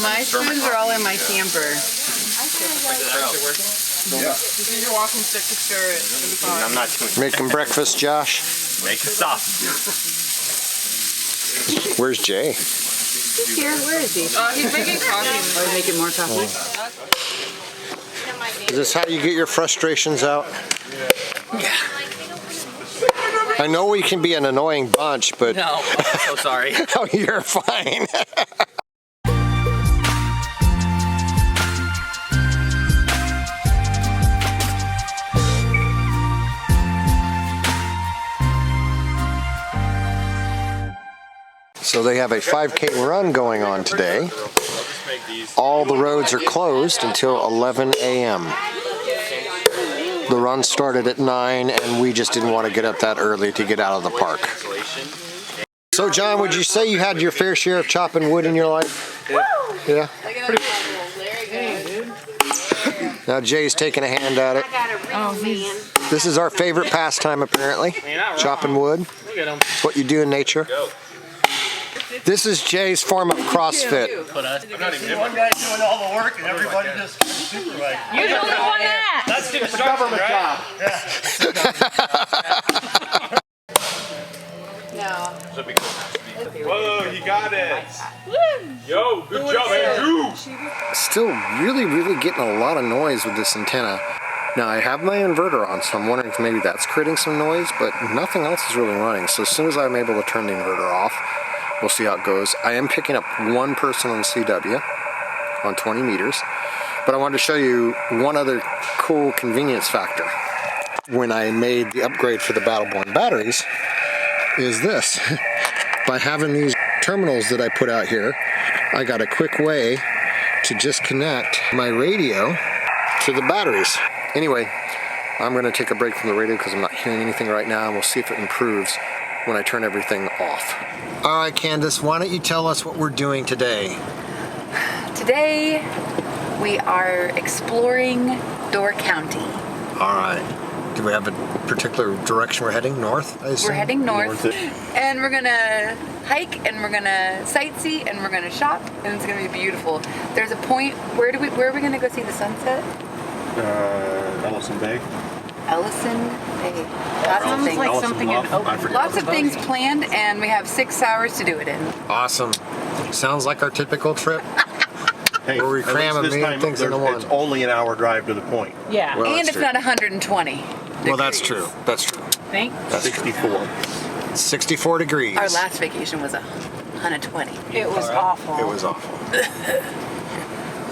My spoons are all in my camper. Yeah. You're walking stick to stir it. I'm not doing Making breakfast, Josh. Make the sausage. Where's Jay? He's here. Where is he? He's making coffee. Oh, he's making more coffee. Is this how you get your frustrations out? Yeah. I know we can be an annoying bunch, but... No, I'm so sorry. Oh, you're fine. So they have a 5K run going on today. All the roads are closed until 11 a.m. The run started at 9 and we just didn't want to get up that early to get out of the park. So John, would you say you had your fair share of chopping wood in your life? Yeah? Now Jay's taking a hand at it. This is our favorite pastime apparently, chopping wood. It's what you do in nature. This is Jay's form of CrossFit. I'm not even one guy doing all the work and everybody just supervising. You're the only one that. That's the government job. No. Whoa, you got it. Yo, good job, Andrew. Still really getting a lot of noise with this antenna. Now I have my inverter on, so I'm wondering if maybe that's creating some noise, but nothing else is really running. So as soon as I'm able to turn the inverter off, we'll see how it goes. I am picking up one person on CW on 20 meters, but I wanted to show you one other cool convenience factor. When I made the upgrade for the Battleborn batteries, is this. By having these terminals that I put out here, I got a quick way to just connect my radio to the batteries. Anyway, I'm going to take a break from the radio because I'm not hearing anything right now, and we'll see if it improves when I turn everything off. All right, Candace, why don't you tell us what we're doing today? Today, we are exploring Door County. All right. Do we have a particular direction we're heading? North, I assume? We're heading north. And we're gonna hike, and we're gonna sightsee, and we're gonna shop, and it's gonna be beautiful. There's a point, where are we gonna go see the sunset? Ellison Bay. Ellison Bay. Lots of things. Like something in Oakland. Lots of things planned, and we have 6 hours to do it in. Awesome. Sounds like our typical trip. Hey, where we cram a million things into one. It's only an hour drive to the point. Yeah, well, and it's true. not 120. Well, that's true. That's true. Thanks. That's 64. True. 64 degrees. Our last vacation was 120. It was awful. It was awful.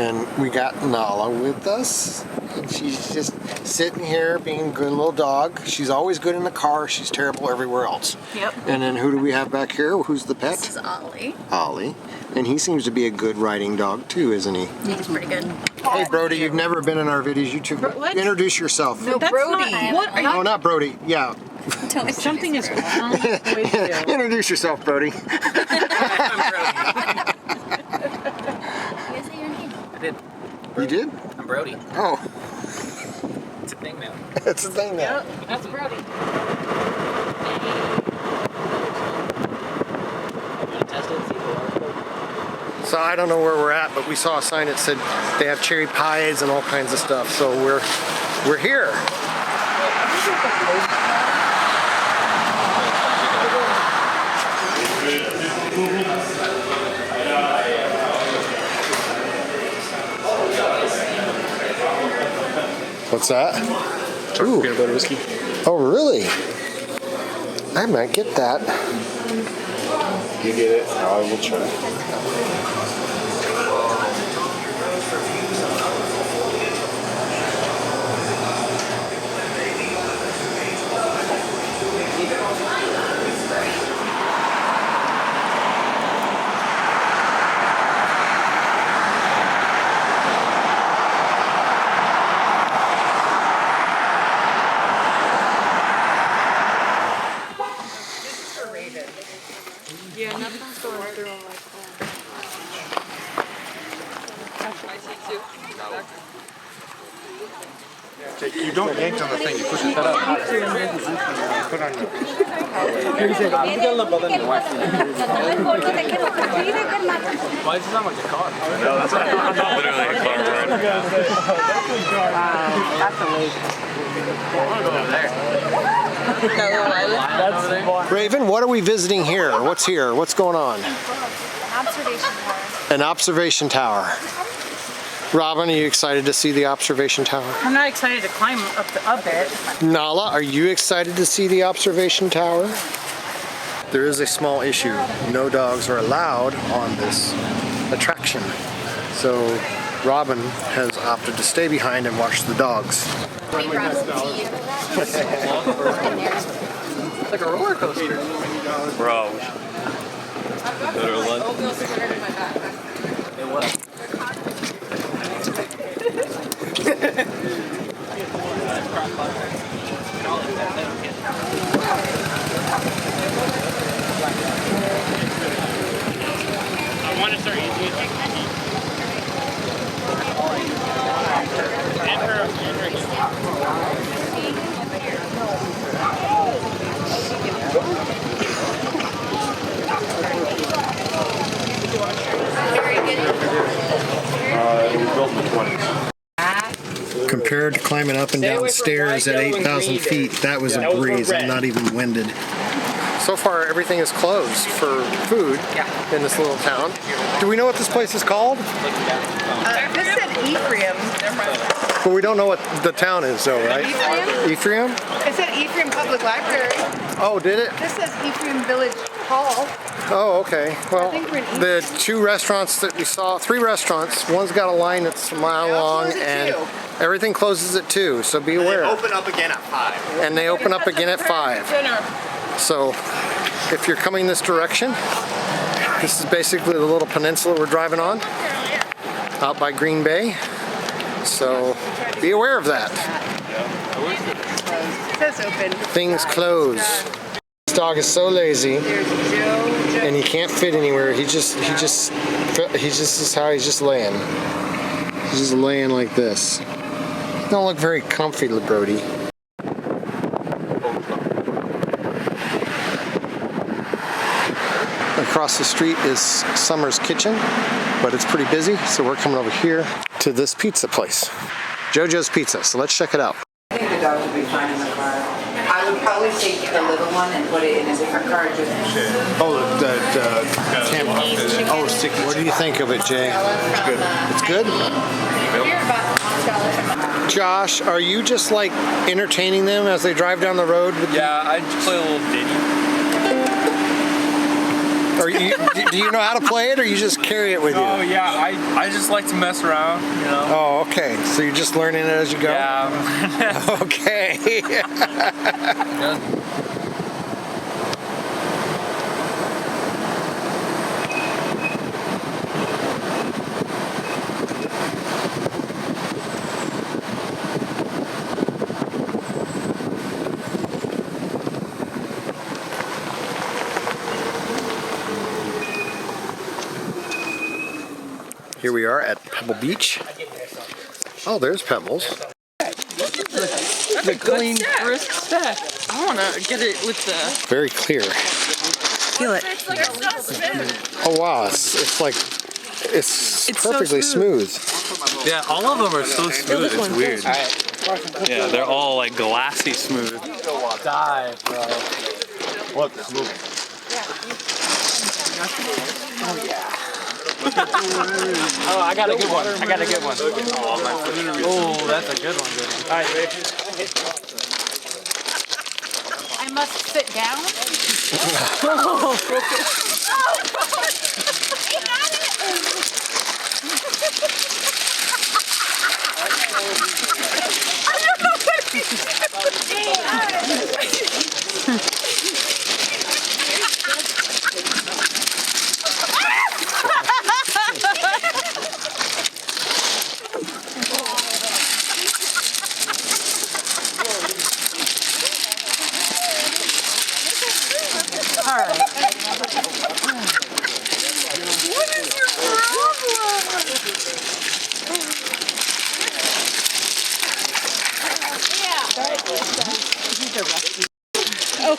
And we got Nala with us. And she's just sitting here being a good little dog. She's always good in the car. She's terrible everywhere else. Yep. And then who do we have back here? Who's the pet? This is Ollie. Ollie. And he seems to be a good riding dog too, isn't he? He's pretty good. Hey Brody, you've never been in our videos. You two, introduce yourself. No, That's Brody. not- what are Oh, not Brody. Yeah. Something is wrong with you. Introduce yourself, Brody. I'm Brody. I did. You did? I'm Brody. Oh. It's a thing now. It's a thing now. That's Brody. So I don't know where we're at, but we saw a sign that said they have cherry pies and all kinds of stuff. So we're here. What's that? Ooh. Peanut butter whiskey. Oh, really? I might get that. You get it, I will try. Yeah, nothing's going through them like that. You don't yank on the thing, you push it up. Put on the... Why does it sound like a car? No, that's literally a car word. That's a lake. Raven, what are we visiting here? What's here? What's going on? Observation tower. An observation tower. Robin, are you excited to see the observation tower? I'm not excited to climb up it. Nala, are you excited to see the observation tower? There is a small issue. No dogs are allowed on this attraction. So Robin has opted to stay behind and watch the dogs. Like a roller coaster. Bro. I want to start using it. We built in the 20s. Compared to climbing up and down stairs at 8,000 feet, that was a breeze. I'm not even winded. So far, everything is closed for food in this little town. Do we know what this place is called? This said Ephriam. Well, we don't know what the town is, though, right? Ephriam? Ephriam? It said Ephriam Public Library. Oh, did it? This says Ephriam Village Hall. Oh, okay. Well, think we're in the two restaurants that we saw, 3 restaurants, one's got a line that's a mile long, close at and 2. everything closes at 2, so be aware. Open up again at 5. And they open up again at 5. So, if you're coming this direction, this is basically the little peninsula we're driving on, out by Green Bay. So, be aware of that. It says open. Things close. This dog is so lazy, There's Joe. and he can't fit anywhere. He's just is how he's just laying. He's just laying like this. Don't look very comfy, Brody. Across the street is Summer's Kitchen, but it's pretty busy, so we're coming over here to this pizza place, JoJo's Pizza. So let's check it out. I think the dog would be fine in the car. I would probably take the little one and put it in a different car. Just Oh, sticky. What do you think of it, Jay? It's good. Josh, are you just like entertaining them as they drive down the road? Yeah, I just play a little ditty. Or do you know how to play it, or you just carry it with you? Oh yeah, I just like to mess around, you know. Oh, okay. So you're just learning it as you go? Yeah. Okay. Here we are at Pebble Beach. Oh, there's Pebbles. That's a clean, brisk set. I want to get it with the... Very clear. Feel it. Oh wow, it's like it's perfectly so smooth. Yeah, all of them are so smooth. It's weird. Yeah, they're all like glassy smooth. Dive, bro. What? It's moving. Oh, I got a good one. Oh, that's a good one. All right, ready? I must sit down. All right. What is your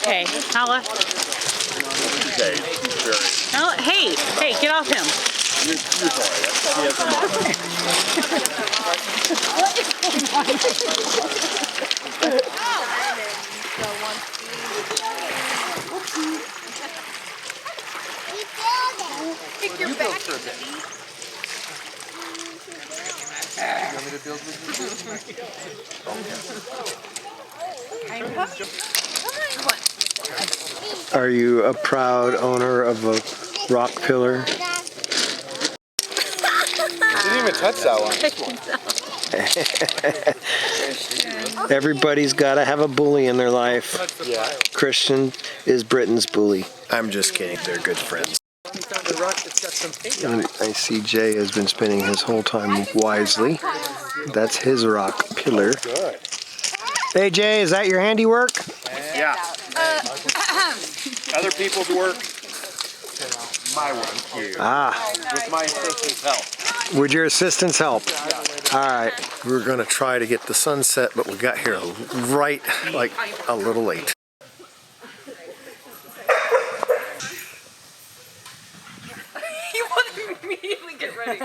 Okay, holla. Okay. Oh, hey, get off him. Kick your back. Are you a proud owner of a rock pillar? Didn't even touch that one. Everybody's got to have a bully in their life. Yeah. Christian is Britain's bully. I'm just kidding. They're good friends. And I see Jay has been spending his whole time wisely. That's his rock pillar. Good. Hey Jay, is that your handiwork? Yeah. Other people's work. My work. Ah. With my assistant's help. Would your assistants help? All right. We're going to try to get the sunset, but we got here right, like, a little late. You want to immediately get ready.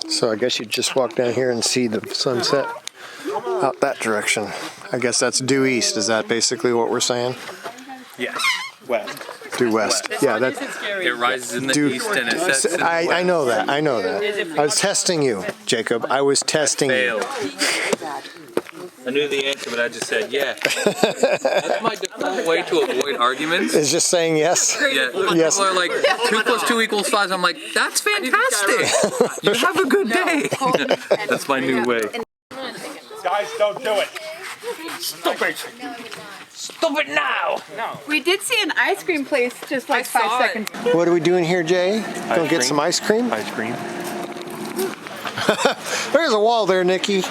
So I guess you just walk down here and see the sunset out that direction. I guess that's due east. Is that basically what we're saying? Yes. West. Due west. Yeah, that's It rises in the east and it sets in the west. I know that. I know that. I was testing you, Jacob. I was testing you. Failed. I knew the answer, but I just said yeah. That's my default way to avoid arguments. It's just saying yes. Yeah, Yes. people are like 2 + 2 = 5. I'm like, that's fantastic. You have a good day. That's my new way. Guys, don't do it. Stop it. Stop it now. No. We did see an ice cream place just like 5 seconds. What are we doing here, Jay? Gonna get some ice cream? Ice cream. There's a wall there, Nikki.